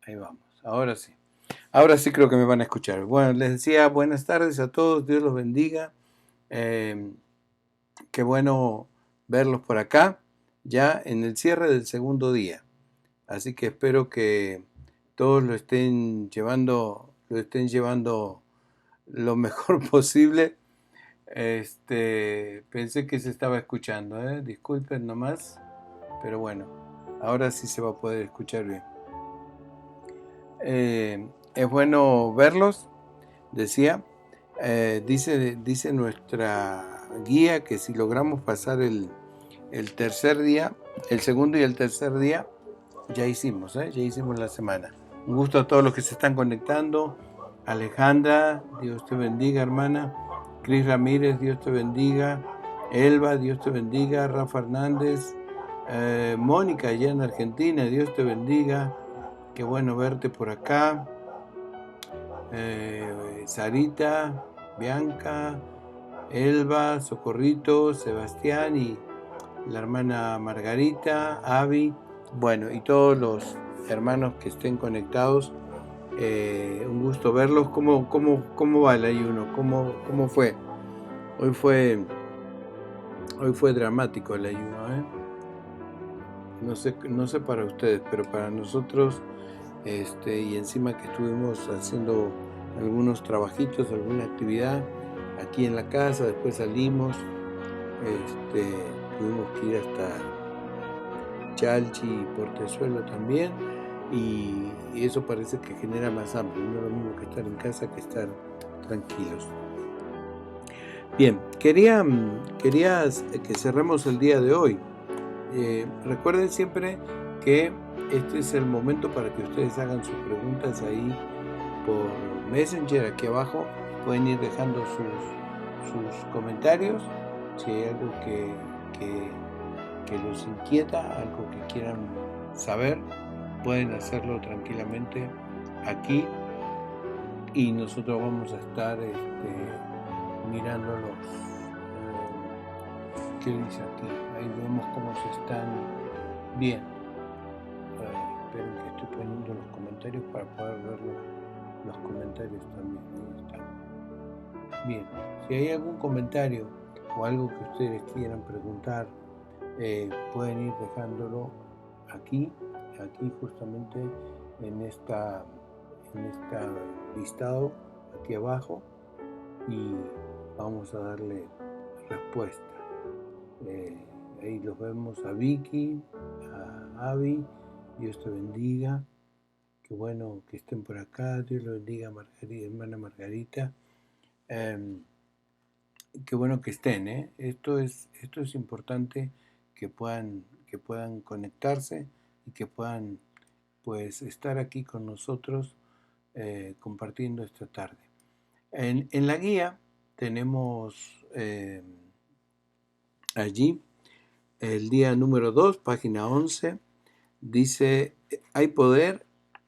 Ahí vamos. Ahora sí. Ahora sí creo que me van a escuchar. Bueno, les decía buenas tardes a todos. Dios los bendiga. Eh, Qué bueno verlos por acá, ya en el cierre del segundo día. Así que espero que todos lo estén llevando lo mejor posible. Pensé que se estaba escuchando, ¿eh? Disculpen nomás, pero bueno, ahora sí se va a poder escuchar bien. Es bueno verlos, decía. Dice nuestra guía que si logramos pasar el tercer día, el segundo y el tercer día, ya hicimos, ¿eh? Ya hicimos la semana. Un gusto a todos los que se están conectando. Alejandra, Dios te bendiga, hermana. Cris Ramírez, Dios te bendiga. Elba, Dios te bendiga. Rafa Hernández. Mónica, allá en Argentina, Dios te bendiga. Qué bueno verte por acá. Sarita, Bianca, Elba, Socorrito, Sebastián y la hermana Margarita, Avi, bueno, y todos los hermanos que estén conectados. Un gusto verlos. ¿Cómo va el ayuno? ¿Cómo fue? Hoy fue dramático el ayuno, ¿eh? No sé para ustedes, pero para nosotros, y encima que estuvimos haciendo algunos trabajitos, alguna actividad aquí en la casa, después salimos, tuvimos que ir hasta Chalchi y Portezuelo también, y eso parece que genera más hambre, no es lo mismo que estar en casa que estar tranquilos. Bien, quería que cerremos el día de hoy. Recuerden siempre que este es el momento para que ustedes hagan sus preguntas ahí por Messenger, aquí abajo. Pueden ir dejando sus comentarios. Si hay algo que los inquieta, algo que quieran saber, pueden hacerlo tranquilamente aquí y nosotros vamos a estar mirándolos. ¿Qué dice aquí? Ahí vemos cómo se están bien. Esperen que estoy poniendo los comentarios para poder ver los comentarios también. Ahí está. Bien, si hay algún comentario o algo que ustedes quieran preguntar, pueden ir dejándolo aquí justamente en esta listado aquí abajo y vamos a darle respuesta. Ahí los vemos a Vicky, a Avi, Dios te bendiga, qué bueno que estén por acá, Dios lo bendiga, hermana Margarita. Qué bueno que estén, ¿eh? Esto es importante que puedan conectarse y que puedan pues estar aquí con nosotros compartiendo esta tarde. En la guía tenemos allí el día número 2, página 11, dice, hay poder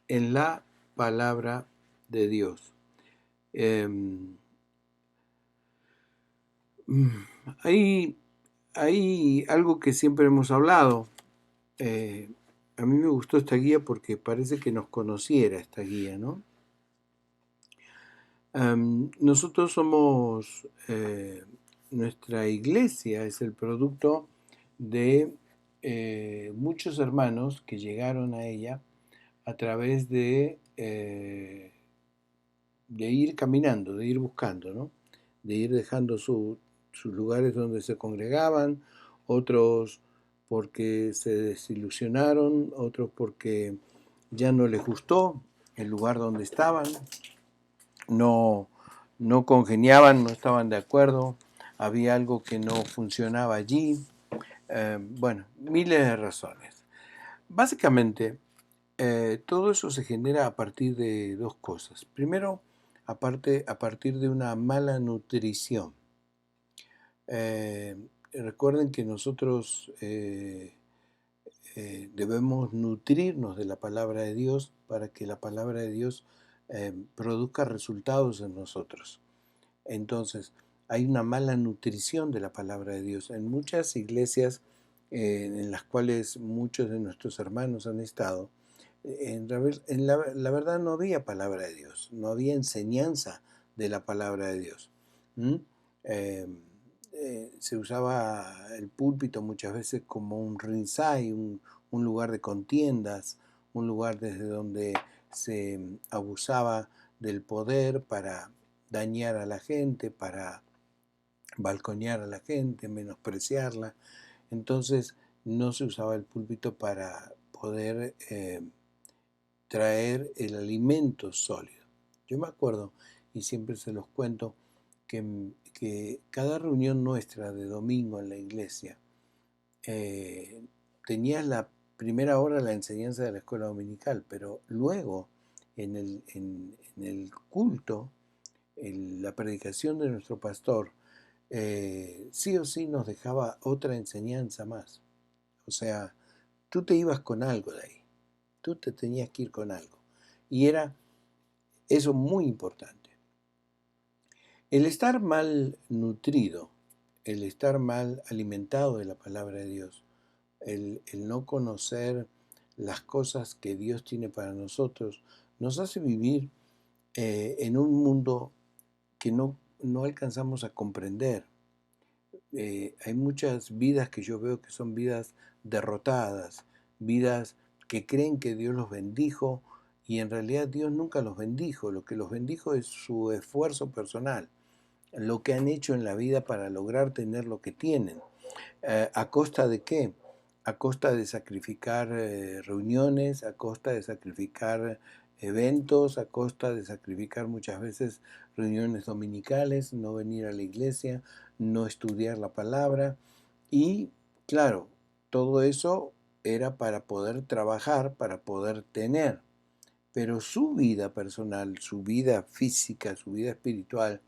en la palabra de Dios. Hay algo que siempre hemos hablado. A mí me gustó esta guía porque parece que nos conociera esta guía, ¿no? Nosotros somos, nuestra iglesia es el producto de muchos hermanos que llegaron a ella a través de ir caminando, de ir buscando, ¿no? De ir dejando sus lugares donde se congregaban, otros porque se desilusionaron, otros porque ya no les gustó el lugar donde estaban, no congeniaban, no estaban de acuerdo, había algo que no funcionaba allí, bueno, miles de razones. Básicamente, todo eso se genera a partir de dos cosas. Primero, a partir de una mala nutrición. Recuerden que nosotros debemos nutrirnos de la palabra de Dios para que la palabra de Dios produzca resultados en nosotros. Entonces, hay una mala nutrición de la palabra de Dios. En muchas iglesias en las cuales muchos de nuestros hermanos han estado, la verdad no había palabra de Dios, no había enseñanza de la palabra de Dios. ¿Mm? Em, Se usaba el púlpito muchas veces como un ringside, un lugar de contiendas, un lugar desde donde se abusaba del poder para dañar a la gente, para balconear a la gente, menospreciarla. Entonces no se usaba el púlpito para poder traer el alimento sólido. Yo me acuerdo, y siempre se los cuento, que cada reunión nuestra de domingo en la iglesia tenía la primera hora la enseñanza de la escuela dominical, pero luego en el culto, en la predicación de nuestro pastor, sí o sí nos dejaba otra enseñanza más. O sea, tú te ibas con algo de ahí, tú te tenías que ir con algo. Y era eso muy importante. El estar mal nutrido, el estar mal alimentado de la palabra de Dios, el no conocer las cosas que Dios tiene para nosotros, nos hace vivir en un mundo que no alcanzamos a comprender. Hay muchas vidas que yo veo que son vidas derrotadas, vidas que creen que Dios los bendijo y en realidad Dios nunca los bendijo. Lo que los bendijo es su esfuerzo personal, lo que han hecho en la vida para lograr tener lo que tienen. ¿A costa de qué? A costa de sacrificar reuniones, a costa de sacrificar eventos, a costa de sacrificar muchas veces reuniones dominicales, no venir a la iglesia, no estudiar la palabra. Y claro, todo eso era para poder trabajar, para poder tener. Pero su vida personal, su vida física, su vida espiritual,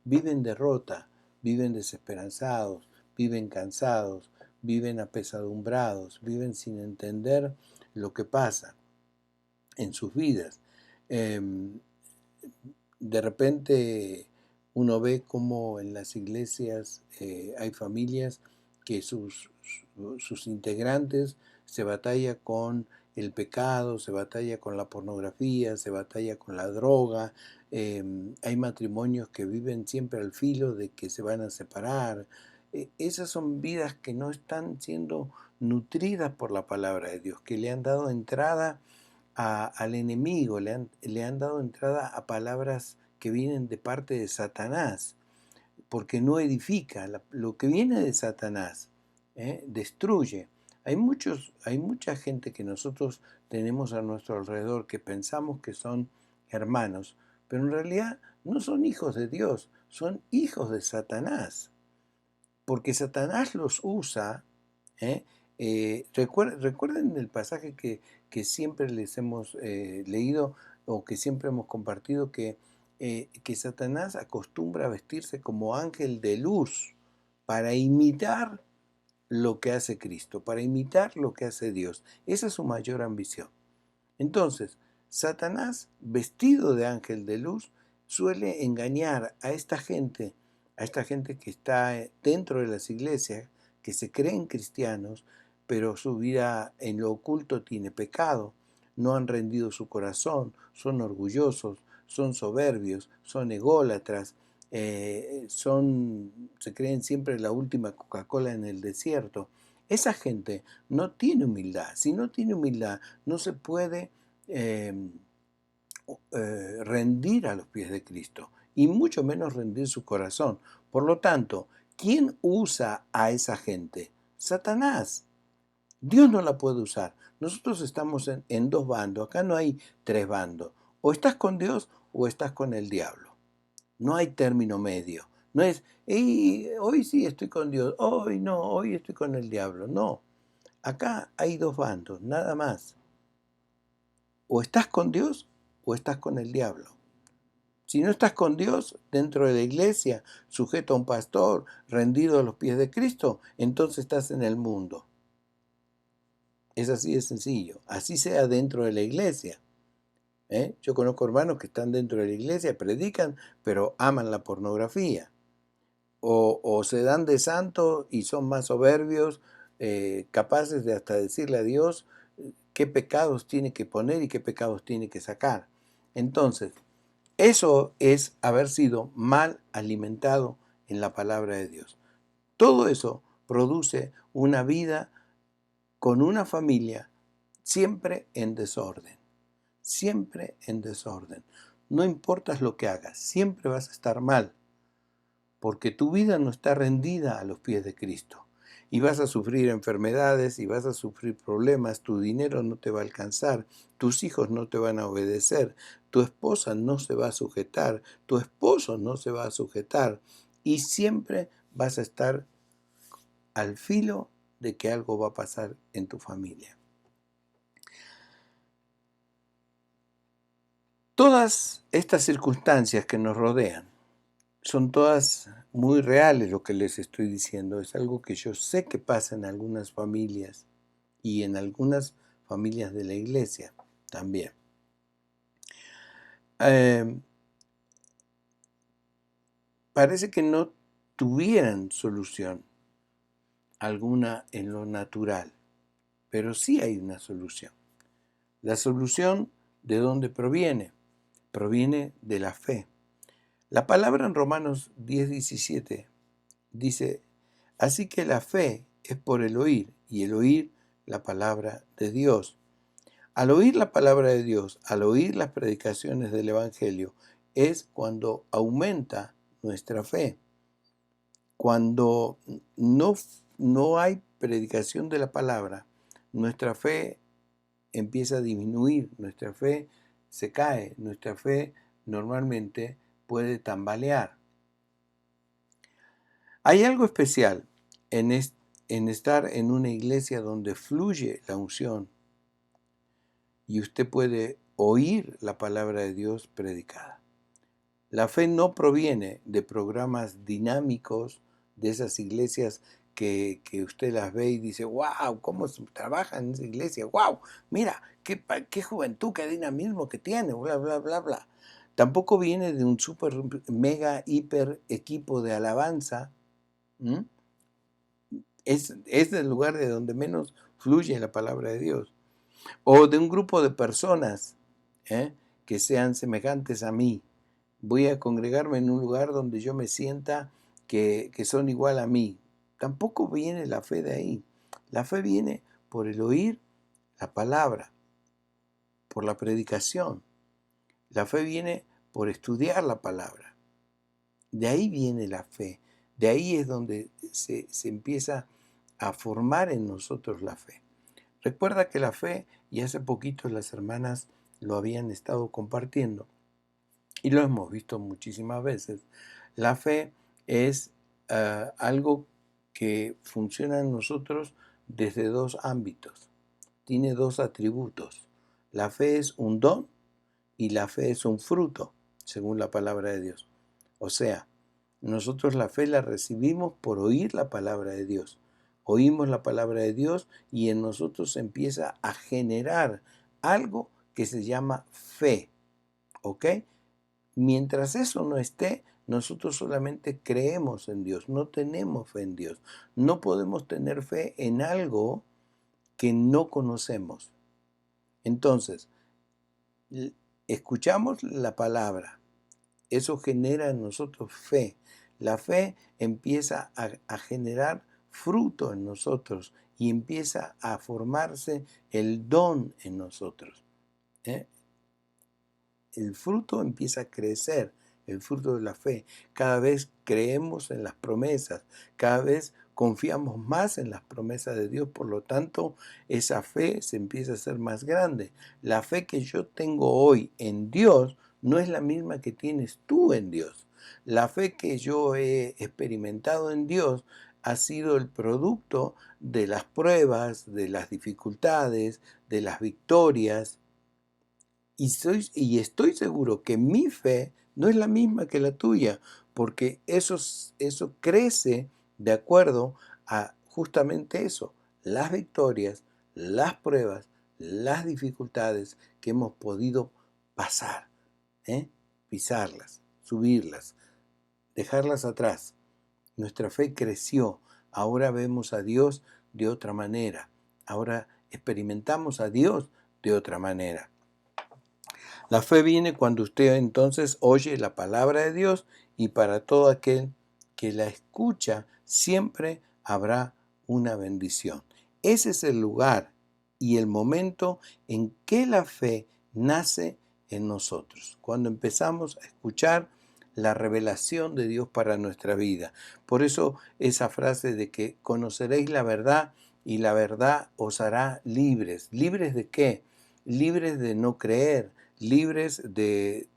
viven derrota, viven desesperanzados, viven cansados, viven apesadumbrados, viven sin entender lo que pasa en sus vidas. De repente uno ve cómo en las iglesias hay familias que sus integrantes se batalla con el pecado, se batalla con la pornografía, se batalla con la droga. Hay matrimonios que viven siempre al filo de que se van a separar. Esas son vidas que no están siendo nutridas por la palabra de Dios, que le han dado entrada al enemigo, le han dado entrada a palabras que vienen de parte de Satanás, porque no edifica. Lo que viene de Satanás destruye. Hay mucha gente que nosotros tenemos a nuestro alrededor que pensamos que son hermanos, pero en realidad no son hijos de Dios, son hijos de Satanás, porque Satanás los usa. ¿eh? Recuerden el pasaje que siempre les hemos leído o que siempre hemos compartido, que Satanás acostumbra a vestirse como ángel de luz para imitar lo que hace Cristo, para imitar lo que hace Dios. Esa es su mayor ambición. Entonces, Satanás, vestido de ángel de luz, suele engañar a esta gente que está dentro de las iglesias, que se creen cristianos, pero su vida en lo oculto tiene pecado, no han rendido su corazón, son orgullosos, son soberbios, son ególatras, se creen siempre la última Coca-Cola en el desierto. Esa gente no tiene humildad. Si no tiene humildad, no se puede eh, rendir a los pies de Cristo y mucho menos rendir su corazón. Por lo tanto, ¿quién usa a esa gente? Satanás. Dios no la puede usar. Nosotros estamos en dos bandos. Acá no hay tres bandos. O estás con Dios o estás con el diablo. No hay término medio. No es, hoy sí estoy con Dios, hoy no, hoy estoy con el diablo. No. Acá hay dos bandos, nada más. O estás con Dios o estás con el diablo. Si no estás con Dios dentro de la iglesia, sujeto a un pastor, rendido a los pies de Cristo, entonces estás en el mundo. Es así de sencillo. Así sea dentro de la iglesia. Yo conozco hermanos que están dentro de la iglesia, predican, pero aman la pornografía. O se dan de santo y son más soberbios, capaces de hasta decirle a Dios, qué pecados tiene que poner y qué pecados tiene que sacar. Entonces, eso es haber sido mal alimentado en la palabra de Dios. Todo eso produce una vida con una familia siempre en desorden, siempre en desorden. No importa lo que hagas, siempre vas a estar mal, porque tu vida no está rendida a los pies de Cristo. Y vas a sufrir enfermedades y vas a sufrir problemas, tu dinero no te va a alcanzar, tus hijos no te van a obedecer, tu esposa no se va a sujetar, tu esposo no se va a sujetar, y siempre vas a estar al filo de que algo va a pasar en tu familia. Todas estas circunstancias que nos rodean son todas muy reales. Lo que les estoy diciendo es algo que yo sé que pasa en algunas familias y en algunas familias de la iglesia también. Parece que no tuvieran solución alguna en lo natural, pero sí hay una solución. La solución, ¿de dónde proviene? Proviene de la fe. La palabra en Romanos 10:17 dice: así que la fe es por el oír, y el oír la palabra de Dios. Al oír la palabra de Dios, al oír las predicaciones del Evangelio, es cuando aumenta nuestra fe. Cuando no hay predicación de la palabra, nuestra fe empieza a disminuir, nuestra fe se cae, nuestra fe normalmente puede tambalear. Hay algo especial en estar en una iglesia donde fluye la unción y usted puede oír la palabra de Dios predicada. La fe no proviene de programas dinámicos de esas iglesias que usted las ve y dice: wow, cómo trabaja en esa iglesia, wow, mira, qué juventud, qué dinamismo que tiene, bla, bla, bla, bla. Tampoco viene de un super, mega, hiper equipo de alabanza. Es el lugar de donde menos fluye la palabra de Dios. O de un grupo de personas que sean semejantes a mí. Voy a congregarme en un lugar donde yo me sienta que son igual a mí. Tampoco viene la fe de ahí. La fe viene por el oír la palabra, por la predicación. La fe viene por estudiar la palabra. De ahí viene la fe. De ahí es donde se empieza a formar en nosotros la fe. Recuerda que la fe, y hace poquito las hermanas lo habían estado compartiendo, y lo hemos visto muchísimas veces, la fe es algo que funciona en nosotros desde dos ámbitos. Tiene dos atributos. La fe es un don y la fe es un fruto, según la palabra de Dios. O sea, nosotros la fe la recibimos por oír la palabra de Dios. Oímos la palabra de Dios y en nosotros se empieza a generar algo que se llama fe. ¿Ok? Mientras eso no esté, nosotros solamente creemos en Dios, no tenemos fe en Dios. No podemos tener fe en algo que no conocemos. Entonces, escuchamos la palabra, eso genera en nosotros fe. La fe empieza a generar fruto en nosotros y empieza a formarse el don en nosotros. El fruto empieza a crecer, el fruto de la fe. Cada vez creemos en las promesas, cada vez confiamos más en las promesas de Dios, por lo tanto, esa fe se empieza a hacer más grande. La fe que yo tengo hoy en Dios no es la misma que tienes tú en Dios. La fe que yo he experimentado en Dios ha sido el producto de las pruebas, de las dificultades, de las victorias. Y estoy seguro que mi fe no es la misma que la tuya, porque eso crece de acuerdo a justamente eso, las victorias, las pruebas, las dificultades que hemos podido pasar, pisarlas, subirlas, dejarlas atrás. Nuestra fe creció, ahora vemos a Dios de otra manera, ahora experimentamos a Dios de otra manera. La fe viene cuando usted entonces oye la palabra de Dios, y para todo aquel que la escucha siempre habrá una bendición. Ese es el lugar y el momento en que la fe nace en nosotros, cuando empezamos a escuchar la revelación de Dios para nuestra vida. Por eso esa frase de que conoceréis la verdad y la verdad os hará libres. ¿Libres de qué? Libres de no creer, libres de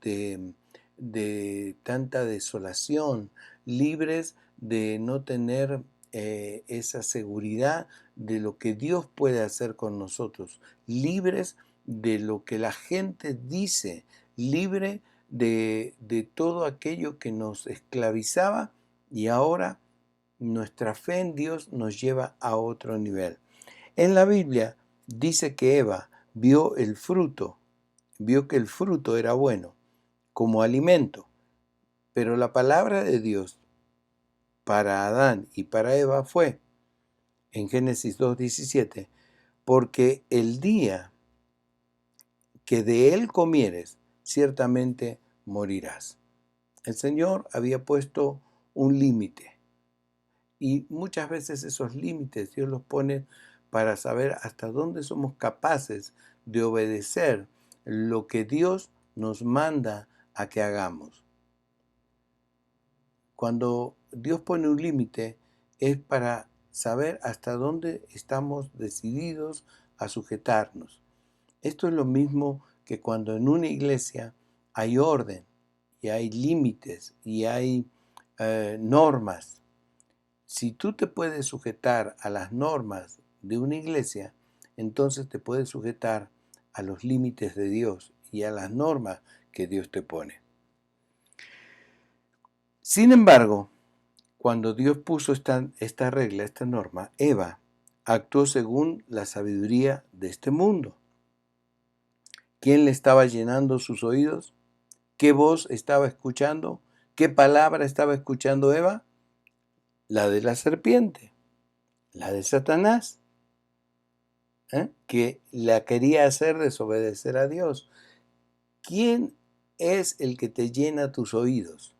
tanta desolación, libres de no tener esa seguridad de lo que Dios puede hacer con nosotros, libres de lo que la gente dice, libre de todo aquello que nos esclavizaba, y ahora nuestra fe en Dios nos lleva a otro nivel. En la Biblia dice que Eva vio el fruto, vio que el fruto era bueno como alimento, pero la palabra de Dios para Adán y para Eva fue, en Génesis 2:17, porque el día que de él comieres, ciertamente morirás. El Señor había puesto un límite, y muchas veces esos límites Dios los pone para saber hasta dónde somos capaces de obedecer lo que Dios nos manda a que hagamos. Cuando Dios pone un límite es para saber hasta dónde estamos decididos a sujetarnos. Esto es lo mismo que cuando en una iglesia hay orden y hay límites y hay normas. Si tú te puedes sujetar a las normas de una iglesia, entonces te puedes sujetar a los límites de Dios y a las normas que Dios te pone. Sin embargo, cuando Dios puso esta regla, esta norma, Eva actuó según la sabiduría de este mundo. ¿Quién le estaba llenando sus oídos? ¿Qué voz estaba escuchando? ¿Qué palabra estaba escuchando Eva? La de la serpiente, la de Satanás, que la quería hacer desobedecer a Dios. ¿Quién es el que te llena tus oídos?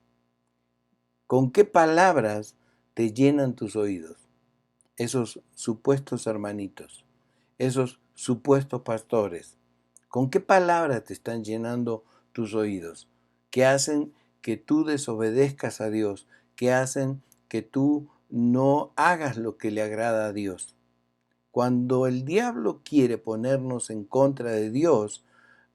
¿Con qué palabras te llenan tus oídos? Esos supuestos hermanitos, esos supuestos pastores. ¿Con qué palabras te están llenando tus oídos? ¿Qué hacen que tú desobedezcas a Dios? ¿Qué hacen que tú no hagas lo que le agrada a Dios? Cuando el diablo quiere ponernos en contra de Dios,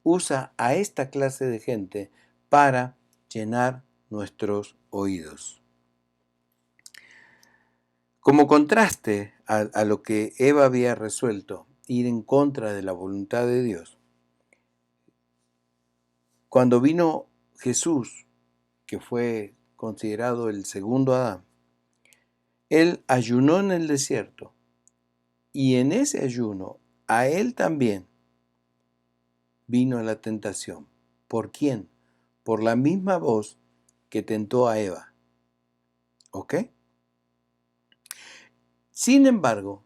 usa a esta clase de gente para llenar nuestros oídos. Como contraste a lo que Eva había resuelto, ir en contra de la voluntad de Dios, cuando vino Jesús, que fue considerado el segundo Adán, él ayunó en el desierto, y en ese ayuno a él también vino la tentación. ¿Por quién? Por la misma voz que tentó a Eva. ¿Ok? Sin embargo,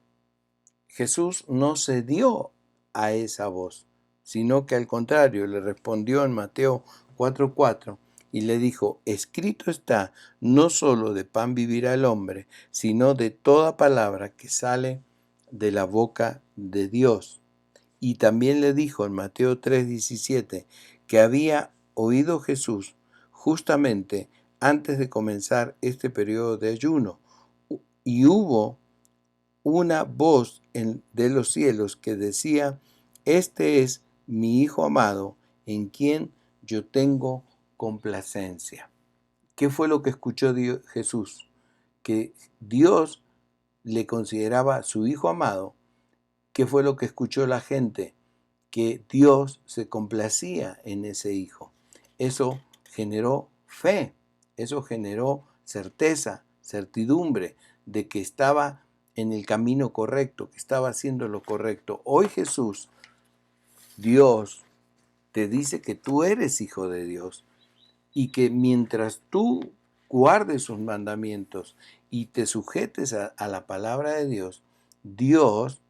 Jesús no cedió a esa voz, sino que al contrario le respondió en Mateo 4:4 y le dijo: escrito está, no solo de pan vivirá el hombre, sino de toda palabra que sale de la boca de Dios. Y también le dijo en Mateo 3:17 que había oído Jesús justamente antes de comenzar este periodo de ayuno, y hubo una voz de los cielos que decía: este es mi Hijo amado, en quien yo tengo complacencia. ¿Qué fue lo que escuchó Jesús? Que Dios le consideraba su Hijo amado. ¿Qué fue lo que escuchó la gente? Que Dios se complacía en ese Hijo. Eso generó fe, eso generó certeza, certidumbre de que estaba en el camino correcto, que estaba haciendo lo correcto. Hoy Jesús, Dios, te dice que tú eres hijo de Dios y que mientras tú guardes sus mandamientos y te sujetes a la palabra de Dios, Dios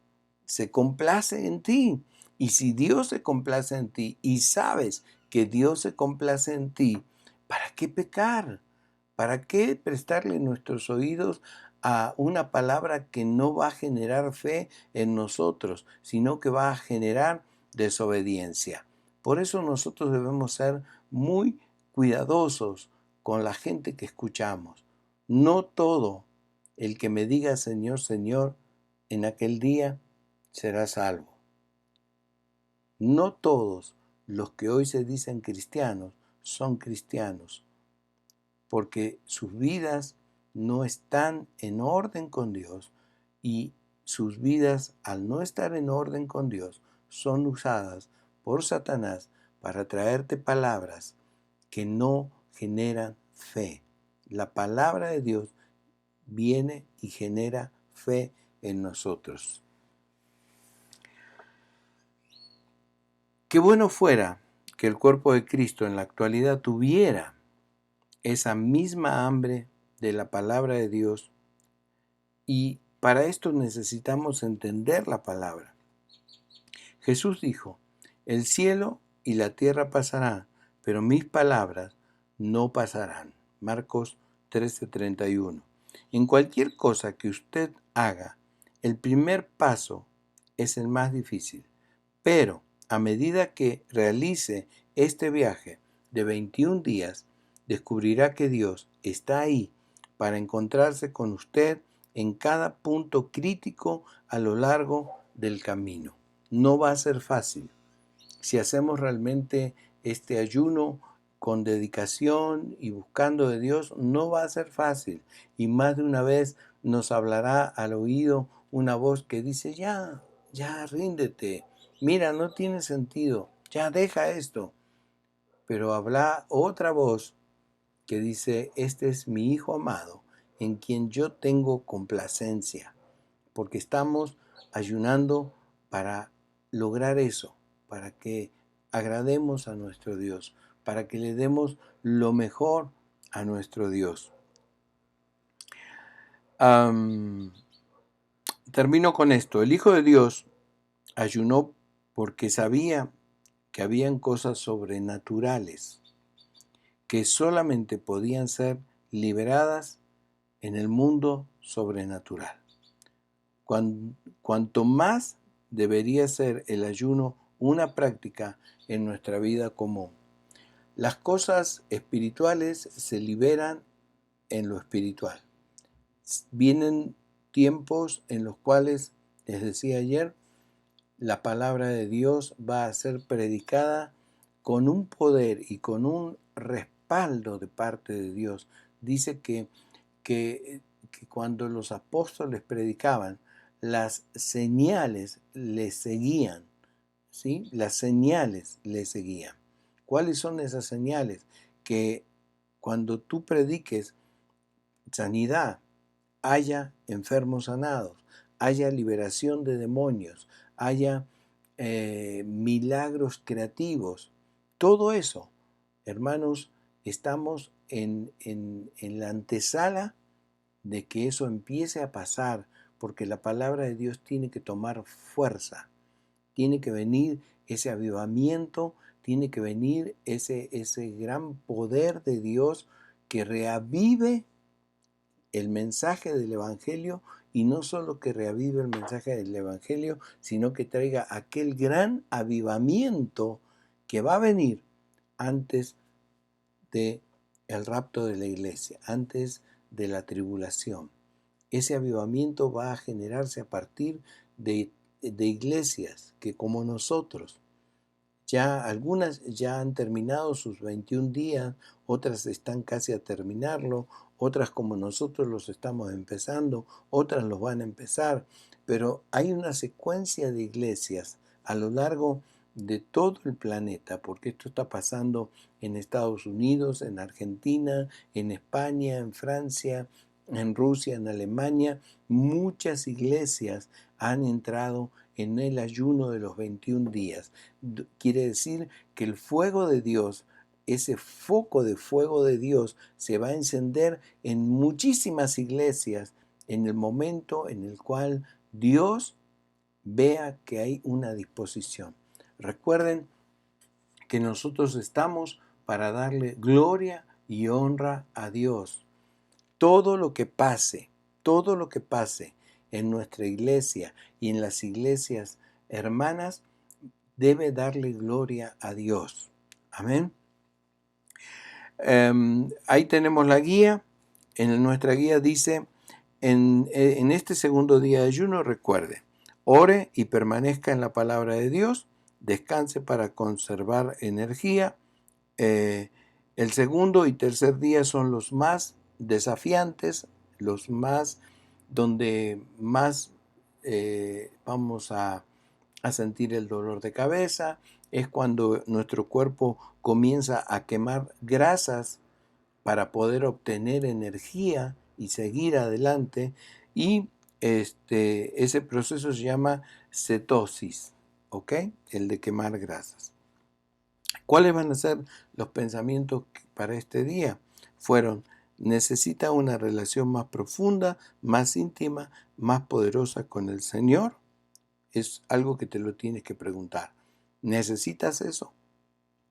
se complace en ti. Y si Dios se complace en ti y sabes que Dios se complace en ti, ¿para qué pecar? ¿Para qué prestarle nuestros oídos a una palabra que no va a generar fe en nosotros, sino que va a generar desobediencia? Por eso nosotros debemos ser muy cuidadosos con la gente que escuchamos. No todo el que me diga Señor, Señor, en aquel día será salvo. No todos los que hoy se dicen cristianos son cristianos, porque sus vidas no están en orden con Dios, y sus vidas, al no estar en orden con Dios, son usadas por Satanás para traerte palabras que no generan fe. La palabra de Dios viene y genera fe en nosotros. Qué bueno fuera que el cuerpo de Cristo en la actualidad tuviera esa misma hambre de la palabra de Dios, y para esto necesitamos entender la palabra. Jesús dijo: el cielo y la tierra pasarán, pero mis palabras no pasarán. Marcos 13:31. En cualquier cosa que usted haga, el primer paso es el más difícil, pero a medida que realice este viaje de 21 días, descubrirá que Dios está ahí para encontrarse con usted en cada punto crítico a lo largo del camino. No va a ser fácil. Si hacemos realmente este ayuno con dedicación y buscando de Dios, no va a ser fácil. Y más de una vez nos hablará al oído una voz que dice: ya, ríndete. Mira, no tiene sentido. Ya, deja esto. Pero habla otra voz que dice: este es mi Hijo amado, en quien yo tengo complacencia. Porque estamos ayunando para lograr eso, para que agrademos a nuestro Dios, para que le demos lo mejor a nuestro Dios. Termino con esto. El Hijo de Dios ayunó porque sabía que habían cosas sobrenaturales que solamente podían ser liberadas en el mundo sobrenatural. Cuanto más debería ser el ayuno una práctica en nuestra vida común. Las cosas espirituales se liberan en lo espiritual. Vienen tiempos en los cuales, les decía ayer, la palabra de Dios va a ser predicada con un poder y con un respaldo de parte de Dios. Dice que cuando los apóstoles predicaban, las señales les seguían, ¿sí? Las señales les seguían. ¿Cuáles son esas señales? Que cuando tú prediques sanidad, haya enfermos sanados, haya liberación de demonios, haya milagros creativos. Todo eso, hermanos, estamos en la antesala de que eso empiece a pasar, porque la palabra de Dios tiene que tomar fuerza, tiene que venir ese avivamiento, tiene que venir ese gran poder de Dios que reavive el mensaje del Evangelio, y no solo que reavive el mensaje del Evangelio, sino que traiga aquel gran avivamiento que va a venir antes de el rapto de la iglesia, antes de la tribulación. Ese avivamiento va a generarse a partir de iglesias que, como nosotros, ya algunas ya han terminado sus 21 días, otras están casi a terminarlo, otras como nosotros los estamos empezando, otras los van a empezar, pero hay una secuencia de iglesias a lo largo de todo el planeta, porque esto está pasando en Estados Unidos, en Argentina, en España, en Francia, en Rusia, en Alemania. Muchas iglesias han entrado en el ayuno de los 21 días. Quiere decir que el fuego de Dios, ese foco de fuego de Dios, se va a encender en muchísimas iglesias en el momento en el cual Dios vea que hay una disposición. Recuerden que nosotros estamos para darle gloria y honra a Dios. Todo lo que pase en nuestra iglesia y en las iglesias hermanas debe darle gloria a Dios. Amén. Ahí tenemos la guía. En nuestra guía dice, en este segundo día de ayuno, recuerde, ore y permanezca en la palabra de Dios, descanse para conservar energía. El segundo y tercer día son los más desafiantes, los más donde más vamos a sentir el dolor de cabeza. Es cuando nuestro cuerpo comienza a quemar grasas para poder obtener energía y seguir adelante. Y ese proceso se llama cetosis, ¿ok? El de quemar grasas. ¿Cuáles van a ser los pensamientos para este día? Fueron, necesita una relación más profunda, más íntima, más poderosa con el Señor. Es algo que te lo tienes que preguntar. ¿Necesitas eso?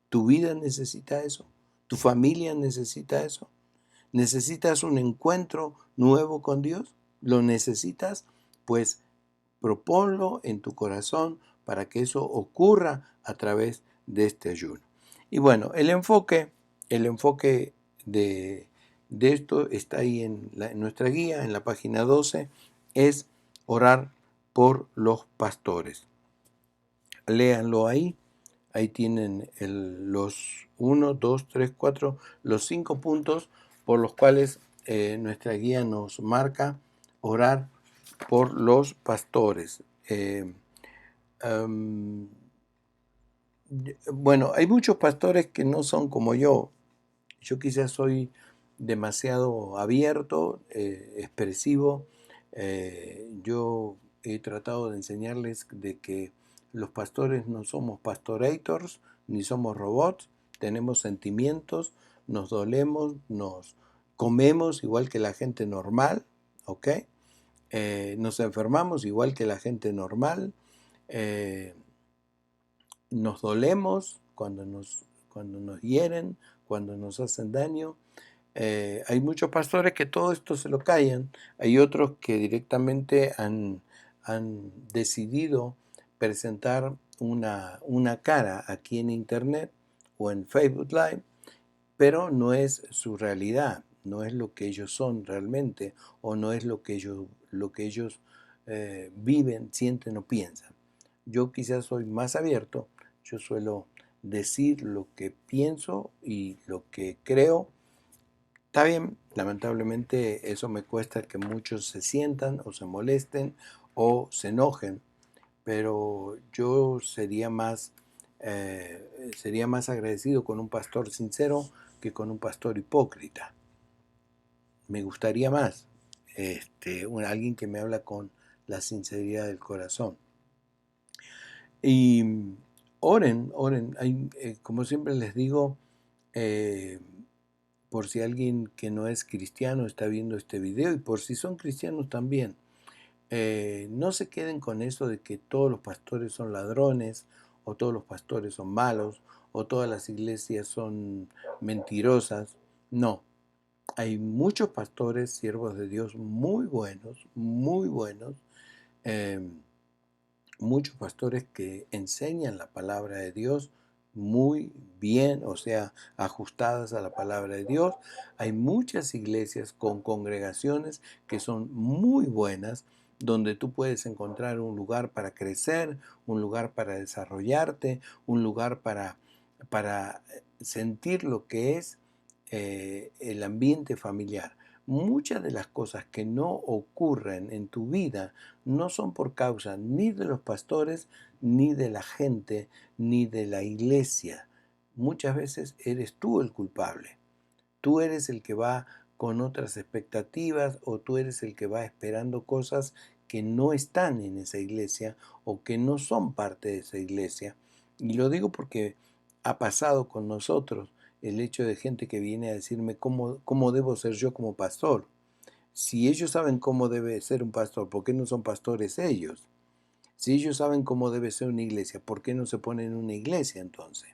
¿Tu vida necesita eso? ¿Tu familia necesita eso? ¿Necesitas un encuentro nuevo con Dios? ¿Lo necesitas? Pues proponlo en tu corazón para que eso ocurra a través de este ayuno. Y bueno, el enfoque de esto está ahí en nuestra guía, en la página 12, es orar por los pastores. Léanlo ahí. Ahí tienen los 1, 2, 3, 4, los 5 puntos por los cuales nuestra guía nos marca orar por los pastores. Bueno, hay muchos pastores que no son como yo. Yo quizás soy demasiado abierto, expresivo. Yo he tratado de enseñarles de que los pastores no somos pastorators, ni somos robots, tenemos sentimientos, nos dolemos, nos comemos igual que la gente normal, ¿ok? Nos enfermamos igual que la gente normal, nos dolemos cuando nos hieren, cuando nos hacen daño. Hay muchos pastores que todo esto se lo callan, hay otros que directamente han decidido presentar una cara aquí en Internet o en Facebook Live, pero no es su realidad, no es lo que ellos son realmente, o no es lo que ellos viven, sienten o piensan. Yo quizás soy más abierto, yo suelo decir lo que pienso y lo que creo. Está bien, lamentablemente eso me cuesta que muchos se sientan o se molesten o se enojen, pero yo sería más agradecido con un pastor sincero que con un pastor hipócrita. Me gustaría más alguien que me habla con la sinceridad del corazón. Y oren. Como siempre les digo, por si alguien que no es cristiano está viendo este video y por si son cristianos también, no se queden con eso de que todos los pastores son ladrones o todos los pastores son malos o todas las iglesias son mentirosas. No, hay muchos pastores, siervos de Dios muy buenos, eh, muchos pastores que enseñan la palabra de Dios muy bien, o sea, ajustadas a la palabra de Dios. Hay muchas iglesias con congregaciones que son muy buenas, donde tú puedes encontrar un lugar para crecer, un lugar para desarrollarte, un lugar para sentir lo que es el ambiente familiar. Muchas de las cosas que no ocurren en tu vida no son por causa ni de los pastores, ni de la gente, ni de la iglesia. Muchas veces eres tú el culpable. Tú eres el que va con otras expectativas o tú eres el que va esperando cosas que no están en esa iglesia o que no son parte de esa iglesia. Y lo digo porque ha pasado con nosotros el hecho de gente que viene a decirme cómo debo ser yo como pastor. Si ellos saben cómo debe ser un pastor, ¿por qué no son pastores ellos? Si ellos saben cómo debe ser una iglesia, ¿por qué no se ponen en una iglesia entonces?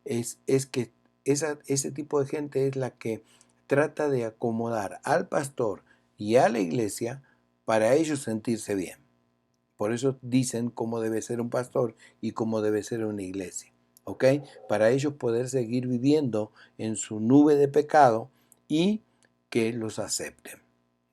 Es que ese tipo de gente es la que trata de acomodar al pastor y a la iglesia para ellos sentirse bien. Por eso dicen cómo debe ser un pastor y cómo debe ser una iglesia. ¿Ok? Para ellos poder seguir viviendo en su nube de pecado y que los acepten.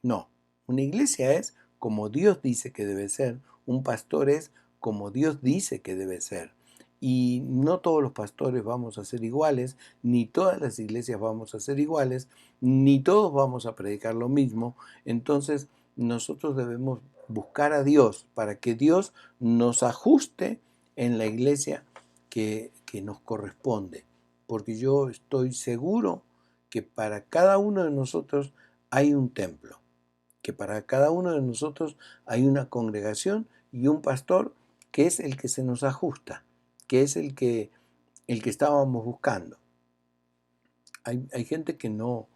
No, una iglesia es como Dios dice que debe ser, un pastor es como Dios dice que debe ser. Y no todos los pastores vamos a ser iguales, ni todas las iglesias vamos a ser iguales, ni todos vamos a predicar lo mismo. Entonces nosotros debemos buscar a Dios para que Dios nos ajuste en la iglesia que nos corresponde. Porque yo estoy seguro que para cada uno de nosotros hay un templo, que para cada uno de nosotros hay una congregación y un pastor que es el que se nos ajusta, que es el que estábamos buscando. Hay gente que no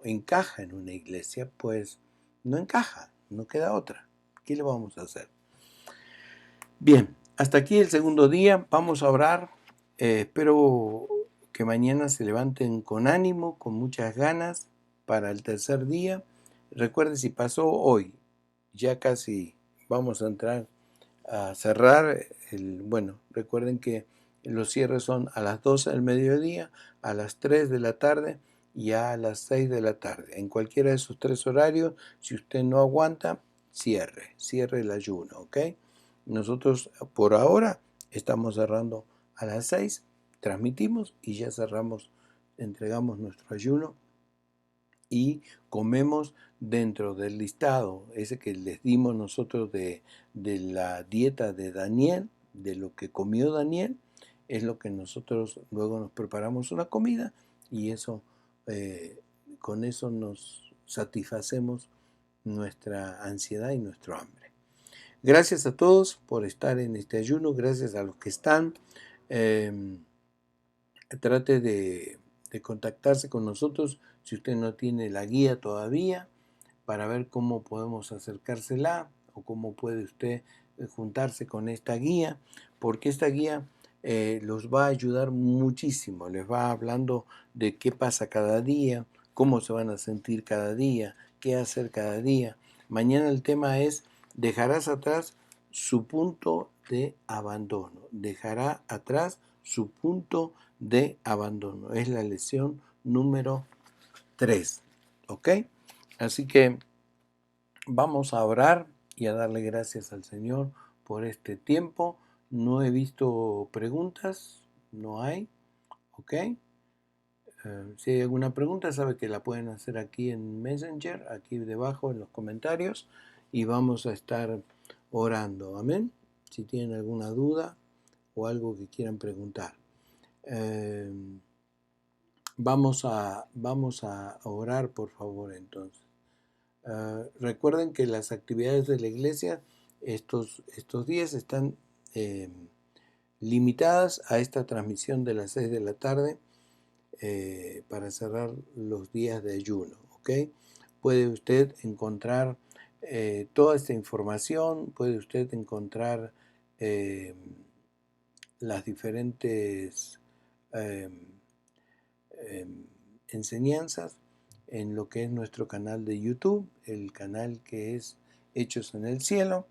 encaja en una iglesia, pues no encaja, no queda otra. ¿Qué le vamos a hacer? Bien, hasta aquí el segundo día. Vamos a orar. Espero que mañana se levanten con ánimo, con muchas ganas para el tercer día. Recuerden, si pasó hoy, ya casi vamos a entrar a cerrar. Bueno, recuerden que los cierres son a las 12 del mediodía, a las 3 de la tarde y a las 6 de la tarde. En cualquiera de esos tres horarios, si usted no aguanta, cierre el ayuno, ¿ok? Nosotros por ahora estamos cerrando a las 6, transmitimos y ya cerramos, entregamos nuestro ayuno y comemos dentro del listado, ese que les dimos nosotros de la dieta de Daniel, de lo que comió Daniel, es lo que nosotros luego nos preparamos una comida y eso, con eso nos satisfacemos nuestra ansiedad y nuestro hambre. Gracias a todos por estar en este ayuno, gracias a los que están. Eh, Trate de contactarse con nosotros si usted no tiene la guía todavía, para ver cómo podemos acercársela o cómo puede usted juntarse con esta guía, porque esta guía los va a ayudar muchísimo, les va hablando de qué pasa cada día, cómo se van a sentir cada día, qué hacer cada día. Mañana el tema es: dejarás atrás su punto de abandono, dejará atrás su punto de abandono. Es la lección número 3, ¿ok? Así que vamos a orar y a darle gracias al Señor por este tiempo. No he visto preguntas, no hay, ¿ok? Si hay alguna pregunta, sabe que la pueden hacer aquí en Messenger, aquí debajo en los comentarios, y vamos a estar orando, amén. Si tienen alguna duda o algo que quieran preguntar. Eh, vamos a orar, por favor, entonces. Recuerden que las actividades de la iglesia estos días están limitadas a esta transmisión de las 6 de la tarde para cerrar los días de ayuno, ¿ok? Puede usted encontrar toda esta información, puede usted encontrar eh, las diferentes eh, enseñanzas en lo que es nuestro canal de YouTube, el canal que es Hechos en el Cielo.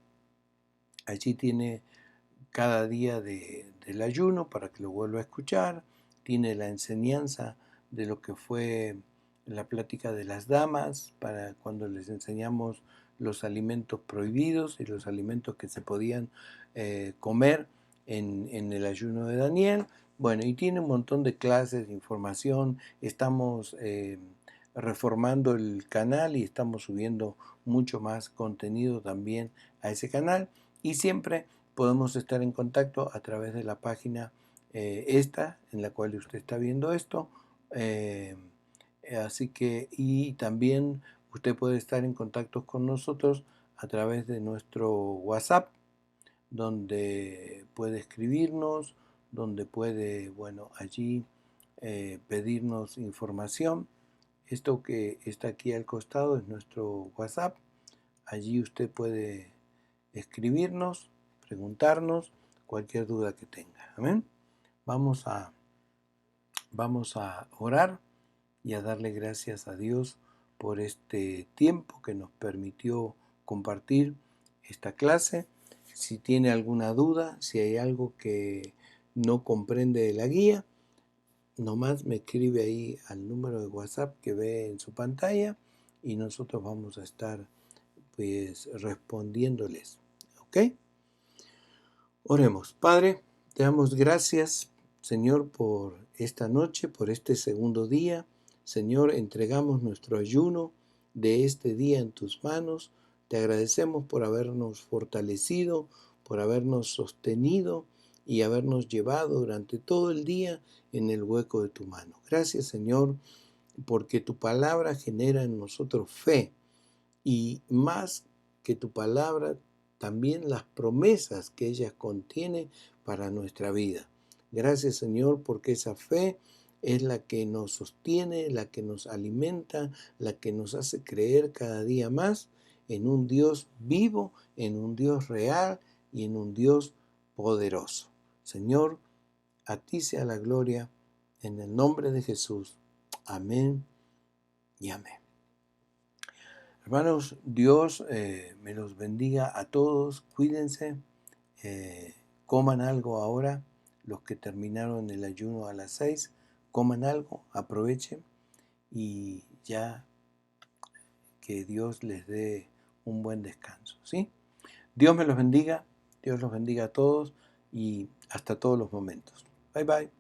Allí tiene cada día del ayuno para que lo vuelva a escuchar. Tiene la enseñanza de lo que fue la plática de las damas, para cuando les enseñamos los alimentos prohibidos y los alimentos que se podían comer en el ayuno de Daniel. Bueno, y tiene un montón de clases, de información. Estamos reformando el canal y estamos subiendo mucho más contenido también a ese canal. Y siempre podemos estar en contacto a través de la página esta en la cual usted está viendo esto. Así que, y también usted puede estar en contacto con nosotros a través de nuestro WhatsApp, donde puede escribirnos, donde puede, bueno, allí pedirnos información. Esto que está aquí al costado es nuestro WhatsApp. Allí usted puede escribirnos, preguntarnos cualquier duda que tenga. Amén. Vamos a orar y a darle gracias a Dios por este tiempo que nos permitió compartir esta clase. Si tiene alguna duda, si hay algo que no comprende de la guía, nomás me escribe ahí al número de WhatsApp que ve en su pantalla y nosotros vamos a estar pues respondiéndoles. ¿Ok? Oremos. Padre, te damos gracias, Señor, por esta noche, por este segundo día. Señor, entregamos nuestro ayuno de este día en tus manos. Te agradecemos por habernos fortalecido, por habernos sostenido y habernos llevado durante todo el día en el hueco de tu mano. Gracias, Señor, porque tu palabra genera en nosotros fe y más que tu palabra, también las promesas que ella contiene para nuestra vida. Gracias, Señor, porque esa fe es la que nos sostiene, la que nos alimenta, la que nos hace creer cada día más en un Dios vivo, en un Dios real y en un Dios poderoso. Señor, a ti sea la gloria, en el nombre de Jesús. Amén y amén. Hermanos, Dios me los bendiga a todos, cuídense, coman algo ahora, los que terminaron el ayuno a las 6, coman algo, aprovechen y ya que Dios les dé un buen descanso, ¿sí? Dios me los bendiga, Dios los bendiga a todos y hasta todos los momentos. Bye bye.